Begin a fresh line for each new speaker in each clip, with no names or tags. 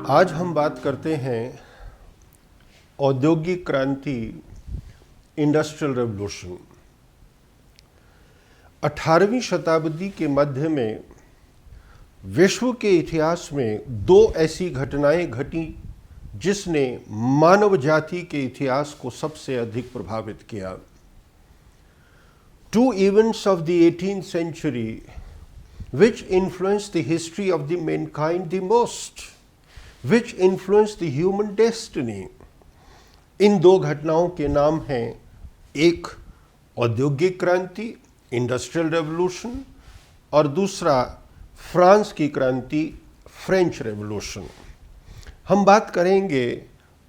आज हम बात करते हैं औद्योगिक क्रांति, इंडस्ट्रियल रेवोल्यूशन। 18वीं शताब्दी के मध्य में विश्व के इतिहास में दो ऐसी घटनाएं घटी जिसने मानव जाति के इतिहास को सबसे अधिक प्रभावित किया। Two events of the 18th century which influenced the history of the mankind the most, which influenced the human destiny। इन दो घटनाओं के नाम हैं, एक औद्योगिक क्रांति, इंडस्ट्रियल रेवोल्यूशन, और दूसरा फ्रांस की क्रांति, फ्रेंच रेवोल्यूशन। हम बात करेंगे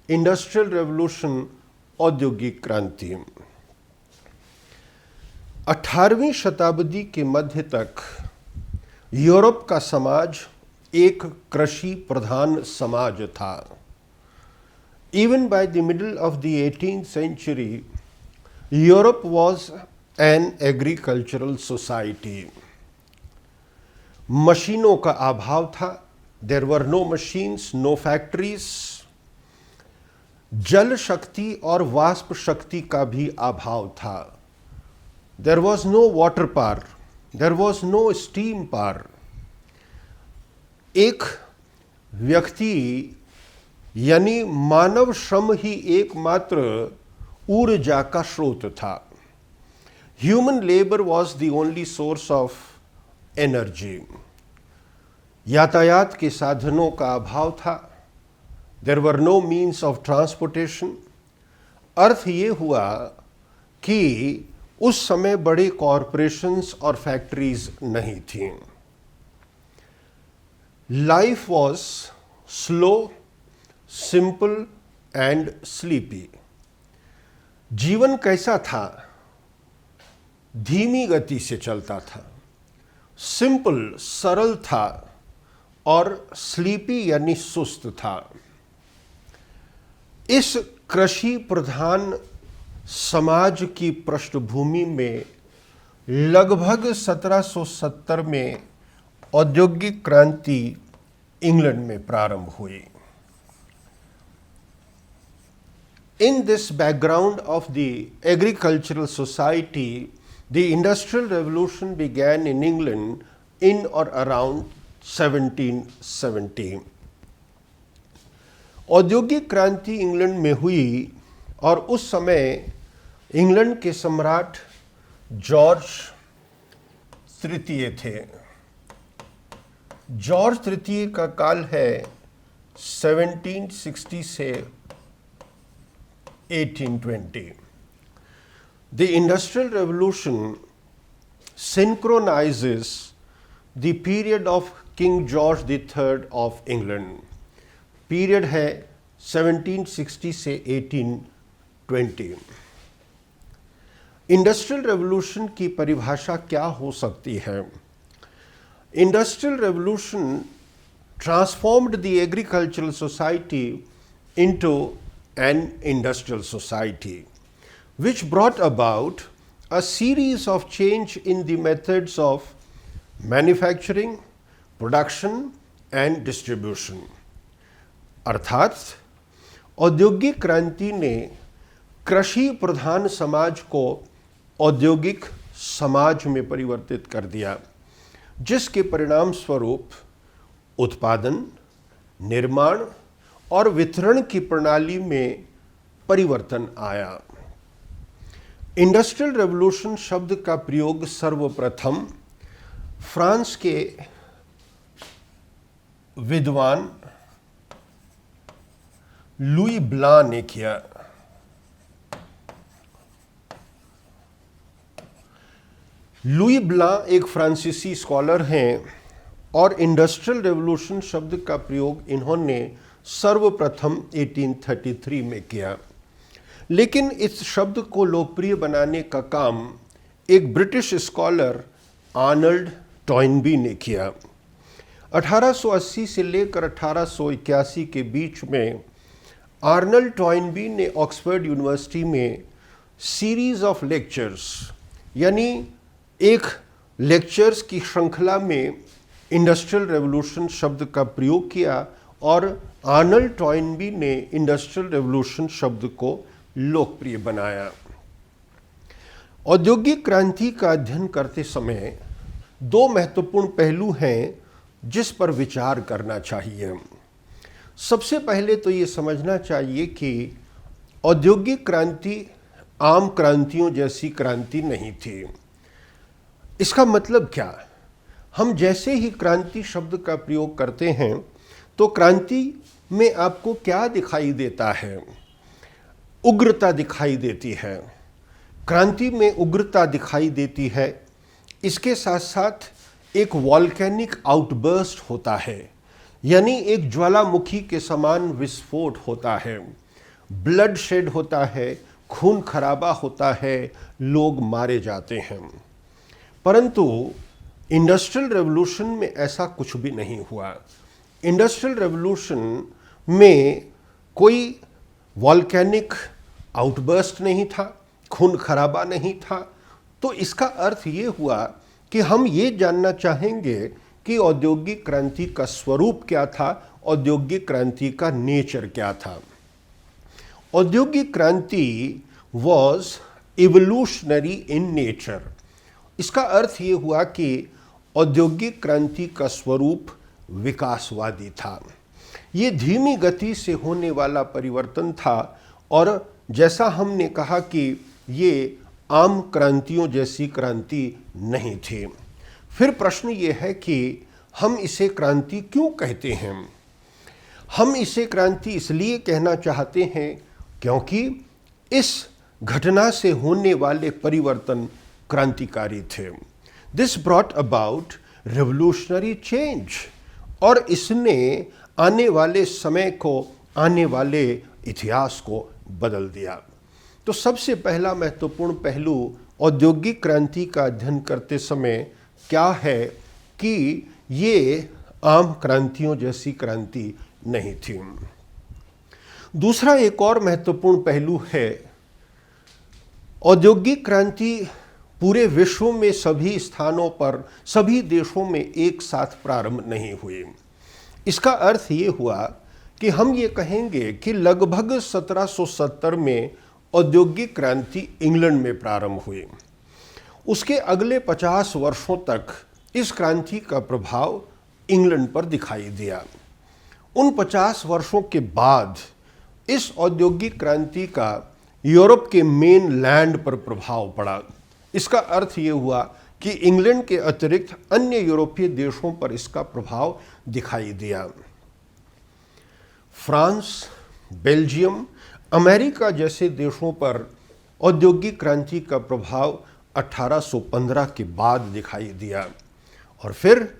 इंडस्ट्रियल रेवोल्यूशन, औद्योगिक क्रांति। 18वीं शताब्दी के मध्य तक यूरोप का समाज एक कृषि प्रधान समाज था। Even by the middle of the 18th century, Europe was an agricultural society. मशीनों का अभाव था, there were no machines, no factories। जल शक्ति और वाष्प शक्ति का भी अभाव था, there was no water power, there was no steam power। एक व्यक्ति यानी मानव श्रम ही एकमात्र ऊर्जा का स्रोत था। Human labour was the only source of energy. यातायात के साधनों का अभाव था, there were no means of transportation. अर्थ ये हुआ कि उस समय बड़े कॉरपोरेशंस और फैक्ट्रीज नहीं थीं। Life was slow, simple and sleepy. जीवन कैसा था? धीमी गति से चलता था, सिंपल सरल था, और स्लीपी यानी सुस्त था। इस कृषि प्रधान समाज की पृष्ठभूमि में लगभग 1770 में औद्योगिक क्रांति इंग्लैंड में प्रारंभ हुई। In this background of the agricultural society, the Industrial Revolution began in England in or around 1770। औद्योगिक क्रांति इंग्लैंड में हुई और उस समय इंग्लैंड के सम्राट जॉर्ज तृतीय थे। जॉर्ज तृतीय का काल है 1760 से 1820। The Industrial Revolution synchronizes the period of King George III of England। Period है 1760 से 1820। इंडस्ट्रियल रेवोल्यूशन की परिभाषा क्या हो सकती है? Industrial revolution transformed the agricultural society into an industrial society, which brought about a series of change in the methods of manufacturing, production and distribution। अर्थात औद्योगिक क्रांति ने कृषि प्रधान समाज को औद्योगिक समाज में परिवर्तित कर दिया, जिसके परिणाम स्वरूप उत्पादन, निर्माण और वितरण की प्रणाली में परिवर्तन आया। इंडस्ट्रियल रेवोल्यूशन शब्द का प्रयोग सर्वप्रथम फ्रांस के विद्वान लुई ब्लां ने किया। लुई ब्लां एक फ्रांसीसी स्कॉलर हैं और इंडस्ट्रियल रेवोल्यूशन शब्द का प्रयोग इन्होंने सर्वप्रथम 1833 में किया। लेकिन इस शब्द को लोकप्रिय बनाने का काम एक ब्रिटिश स्कॉलर आर्नल्ड टॉयनबी ने किया। 1880 से लेकर 1881 के बीच में आर्नल्ड टॉयनबी ने ऑक्सफोर्ड यूनिवर्सिटी में सीरीज ऑफ लेक्चर्स यानी एक लेक्चर्स की श्रृंखला में इंडस्ट्रियल रेवोल्यूशन शब्द का प्रयोग किया और आर्नल्ड टॉयनबी ने इंडस्ट्रियल रेवोल्यूशन शब्द को लोकप्रिय बनाया। औद्योगिक क्रांति का अध्ययन करते समय दो महत्वपूर्ण पहलू हैं जिस पर विचार करना चाहिए। सबसे पहले तो ये समझना चाहिए कि औद्योगिक क्रांति आम क्रांतियों जैसी क्रांति नहीं थी। इसका मतलब क्या? हम जैसे ही क्रांति शब्द का प्रयोग करते हैं तो क्रांति में आपको क्या दिखाई देता है? उग्रता दिखाई देती है। क्रांति में उग्रता दिखाई देती है। इसके साथ साथ एक वॉल्केनिक आउटबर्स्ट होता है, यानी एक ज्वालामुखी के समान विस्फोट होता है, ब्लड शेड होता है, खून खराबा होता है, लोग मारे जाते हैं। परंतु इंडस्ट्रियल रेवोल्यूशन में ऐसा कुछ भी नहीं हुआ। इंडस्ट्रियल रेवोल्यूशन में कोई वॉल्केनिक आउटबर्स्ट नहीं था, खून खराबा नहीं था। तो इसका अर्थ ये हुआ कि हम ये जानना चाहेंगे कि औद्योगिक क्रांति का स्वरूप क्या था, औद्योगिक क्रांति का नेचर क्या था। औद्योगिक क्रांति वॉज इवोल्यूशनरी इन नेचर। इसका अर्थ ये हुआ कि औद्योगिक क्रांति का स्वरूप विकासवादी था। ये धीमी गति से होने वाला परिवर्तन था और जैसा हमने कहा कि ये आम क्रांतियों जैसी क्रांति नहीं थी। फिर प्रश्न ये है कि हम इसे क्रांति क्यों कहते हैं? हम इसे क्रांति इसलिए कहना चाहते हैं क्योंकि इस घटना से होने वाले परिवर्तन क्रांतिकारी थे। This brought about revolutionary change, और इसने आने वाले समय को, आने वाले इतिहास को बदल दिया। तो सबसे पहला महत्वपूर्ण पहलू औद्योगिक क्रांति का अध्ययन करते समय क्या है कि ये आम क्रांतियों जैसी क्रांति नहीं थी। दूसरा एक और महत्वपूर्ण पहलू है, औद्योगिक क्रांति पूरे विश्व में सभी स्थानों पर, सभी देशों में एक साथ प्रारंभ नहीं हुई। इसका अर्थ ये हुआ कि हम ये कहेंगे कि लगभग 1770 में औद्योगिक क्रांति इंग्लैंड में प्रारंभ हुई। उसके अगले 50 वर्षों तक इस क्रांति का प्रभाव इंग्लैंड पर दिखाई दिया। उन 50 वर्षों के बाद इस औद्योगिक क्रांति का यूरोप के मेन लैंड पर प्रभाव पड़ा। इसका अर्थ ये हुआ कि इंग्लैंड के अतिरिक्त अन्य यूरोपीय देशों पर इसका प्रभाव दिखाई दिया। फ्रांस, बेल्जियम, अमेरिका जैसे देशों पर औद्योगिक क्रांति का प्रभाव 1815 के बाद दिखाई दिया। और फिर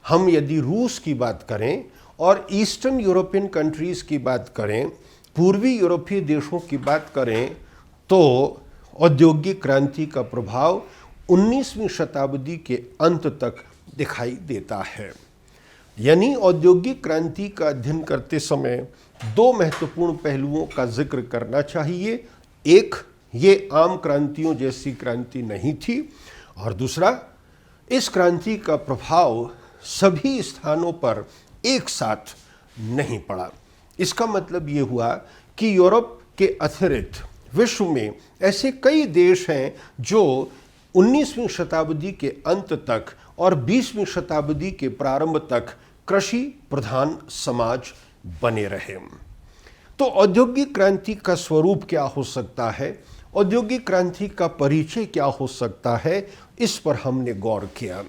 हम यदि रूस की बात करें और ईस्टर्न यूरोपियन कंट्रीज़ की बात करें, पूर्वी यूरोपीय देशों की बात करें, तो औद्योगिक क्रांति का प्रभाव 19वीं शताब्दी के अंत तक दिखाई देता है। यानी औद्योगिक क्रांति का अध्ययन करते समय दो महत्वपूर्ण पहलुओं का जिक्र करना चाहिए। एक, ये आम क्रांतियों जैसी क्रांति नहीं थी, और दूसरा, इस क्रांति का प्रभाव सभी स्थानों पर एक साथ नहीं पड़ा। इसका मतलब ये हुआ कि यूरोप के अतिरिक्त विश्व में ऐसे कई देश हैं जो 19वीं शताब्दी के अंत तक और 20वीं शताब्दी के प्रारंभ तक कृषि प्रधान समाज बने रहे। तो औद्योगिक क्रांति का स्वरूप क्या हो सकता है, औद्योगिक क्रांति का परिचय क्या हो सकता है, इस पर हमने गौर किया।